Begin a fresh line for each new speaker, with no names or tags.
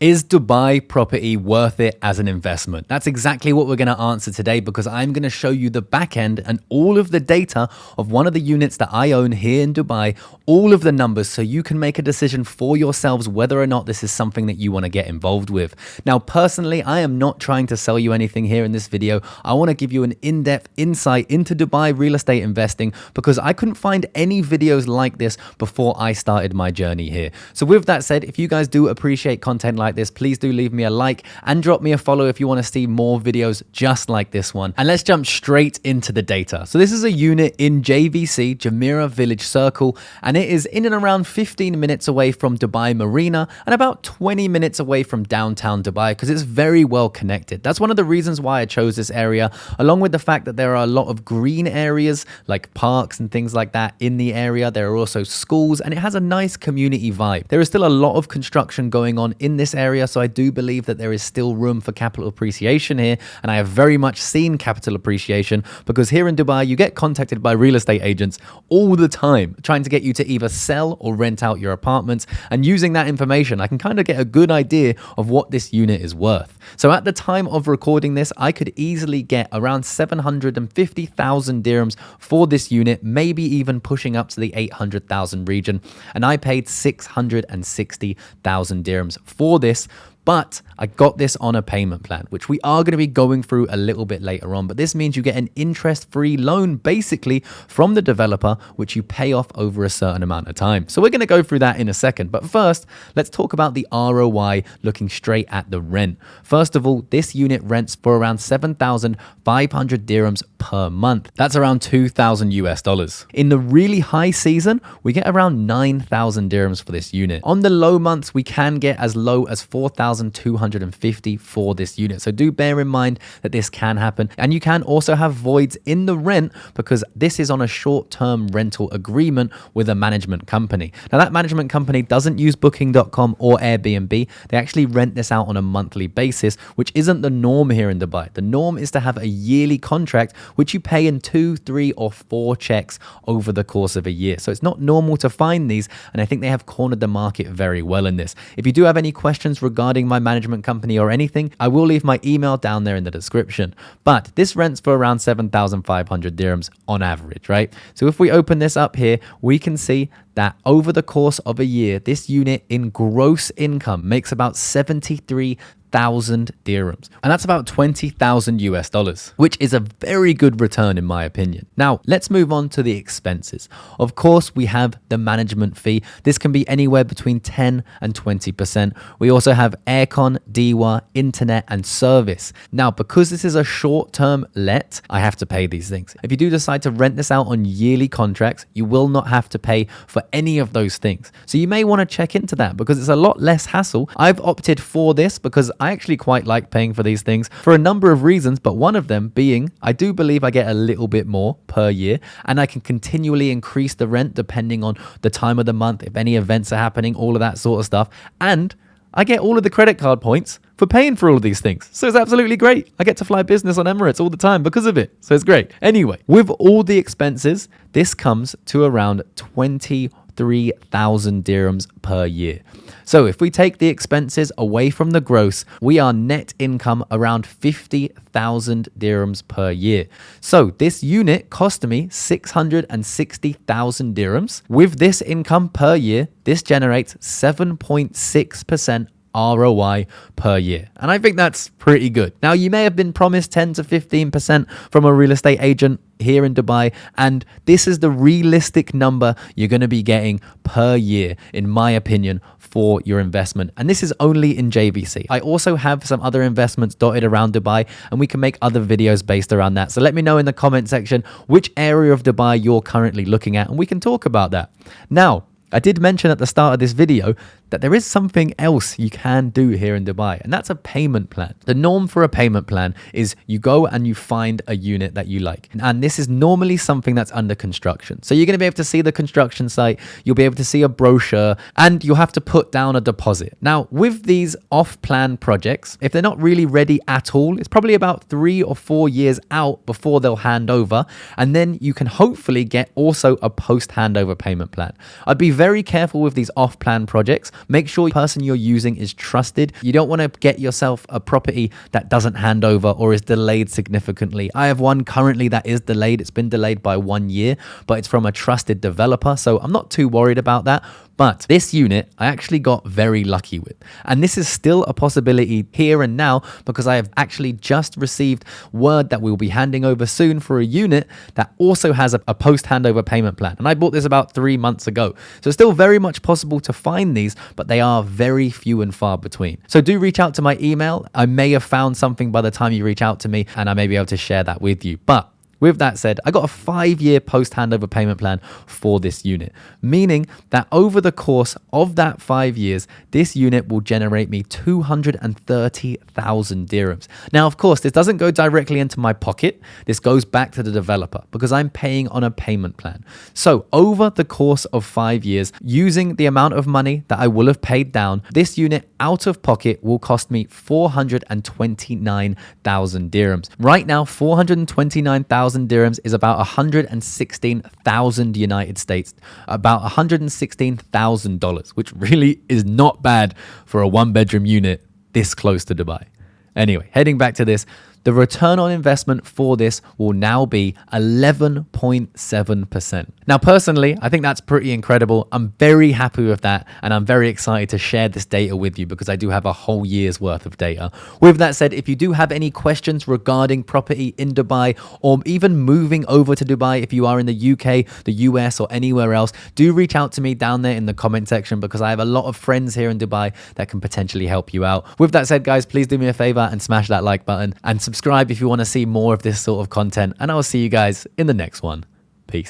Is Dubai property worth it as an investment? That's exactly what we're going to answer today, because I'm going to show you the back end and all of the data of one of the units that I own here in Dubai, all of the numbers, so you can make a decision for yourselves whether or not this is something that you want to get involved with. Now, personally, I am not trying to sell you anything here in this video. I want to give you an in-depth insight into Dubai real estate investing, because I couldn't find any videos like this before I started my journey here. So with that said, if you guys do appreciate content like this, please do leave me a like and drop me a follow if you want to see more videos just like this one. And let's jump straight into the data. So this is a unit in JVC, Jumeirah Village Circle, and it is in and around 15 minutes away from Dubai Marina and about 20 minutes away from downtown Dubai, because it's very well connected. That's one of the reasons why I chose this area, along with the fact that there are a lot of green areas like parks and things like that in the area. There are also schools, and it has a nice community vibe. There is still a lot of construction going on in this area, so I do believe that there is still room for capital appreciation here, and I have very much seen capital appreciation, because here in Dubai you get contacted by real estate agents all the time trying to get you to either sell or rent out your apartments, and using that information I can kind of get a good idea of what this unit is worth. So at the time of recording this, I could easily get around 750,000 dirhams for this unit, maybe even pushing up to the 800,000 region, and I paid 660,000 dirhams for this. But I got this on a payment plan, which we are going to be going through a little bit later on. But this means you get an interest-free loan basically from the developer, which you pay off over a certain amount of time. So we're going to go through that in a second. But first, let's talk about the ROI, looking straight at the rent. First of all, this unit rents for around 7,500 dirhams per month. That's around 2,000 US dollars. In the really high season, we get around 9,000 dirhams for this unit. On the low months, we can get as low as 4,250 for this unit. So do bear in mind that this can happen. And you can also have voids in the rent, because this is on a short-term rental agreement with a management company. Now, that management company doesn't use Booking.com or Airbnb. They actually rent this out on a monthly basis, which isn't the norm here in Dubai. The norm is to have a yearly contract, which you pay in 2, 3, or 4 checks over the course of a year. So it's not normal to find these, and I think they have cornered the market very well in this. If you do have any questions regarding my management company or anything, I will leave my email down there in the description. But this rents for around 7,500 dirhams on average, right? So if we open this up here, we can see that over the course of a year, this unit in gross income makes about 73,000 dirhams. And that's about 20,000 US dollars, which is a very good return in my opinion. Now, let's move on to the expenses. Of course, we have the management fee. This can be anywhere between 10 and 20%. We also have aircon, DEWA, internet, and service. Now, because this is a short-term let, I have to pay these things. If you do decide to rent this out on yearly contracts, you will not have to pay for any of those things. So you may want to check into that, because it's a lot less hassle. I've opted for this because I actually quite like paying for these things for a number of reasons, but one of them being I do believe I get a little bit more per year, and I can continually increase the rent depending on the time of the month, if any events are happening, all of that sort of stuff. And I get all of the credit card points for paying for all of these things. So it's absolutely great. I get to fly business on Emirates all the time because of it. So it's great. Anyway, with all the expenses, this comes to around 23,000 dirhams per year. So if we take the expenses away from the gross, we are net income around 50,000 dirhams per year. So this unit cost me 660,000 dirhams. With this income per year, this generates 7.6% ROI per year. And I think that's pretty good. Now, you may have been promised 10 to 15% from a real estate agent here in Dubai, and this is the realistic number you're going to be getting per year, in my opinion, for your investment. And this is only in JVC. I also have some other investments dotted around Dubai, and we can make other videos based around that. So let me know in the comment section which area of Dubai you're currently looking at, and we can talk about that. Now, I did mention at the start of this video that there is something else you can do here in Dubai, and that's a payment plan. The norm for a payment plan is you go and you find a unit that you like. And this is normally something that's under construction. So you're going to be able to see the construction site, you'll be able to see a brochure, and you'll have to put down a deposit. Now, with these off-plan projects, if they're not really ready at all, it's probably about 3 or 4 years out before they'll hand over. And then you can hopefully get also a post-handover payment plan. I'd be very careful with these off-plan projects, make sure the person you're using is trusted. You don't want to get yourself a property that doesn't hand over or is delayed significantly. I have one currently that is delayed. It's been delayed by 1 year, but it's from a trusted developer. So I'm not too worried about that. But this unit, I actually got very lucky with. And this is still a possibility here and now because I have actually just received word that we'll be handing over soon for a unit that also has a post-handover payment plan. And I bought this about 3 months ago. So it's still very much possible to find these, but they are very few and far between. So do reach out to my email. I may have found something by the time you reach out to me, and I may be able to share that with you. But with that said, I got a 5-year post-handover payment plan for this unit, meaning that over the course of that 5 years, this unit will generate me 230,000 dirhams. Now, of course, this doesn't go directly into my pocket. This goes back to the developer because I'm paying on a payment plan. So over the course of 5 years, using the amount of money that I will have paid down, this unit out of pocket will cost me 429,000 dirhams. Right now, 429,000 dirhams is about 116,000 United States, about $116,000, which really is not bad for a 1-bedroom unit this close to Dubai. Anyway, heading back to this, the return on investment for this will now be 11.7%. Now, personally, I think that's pretty incredible. I'm very happy with that, and I'm very excited to share this data with you because I do have a whole year's worth of data. With that said, if you do have any questions regarding property in Dubai or even moving over to Dubai, if you are in the UK, the US, or anywhere else, do reach out to me down there in the comment section because I have a lot of friends here in Dubai that can potentially help you out. With that said, guys, please do me a favor and smash that like button and subscribe if you want to see more of this sort of content, and I'll see you guys in the next one. Peace.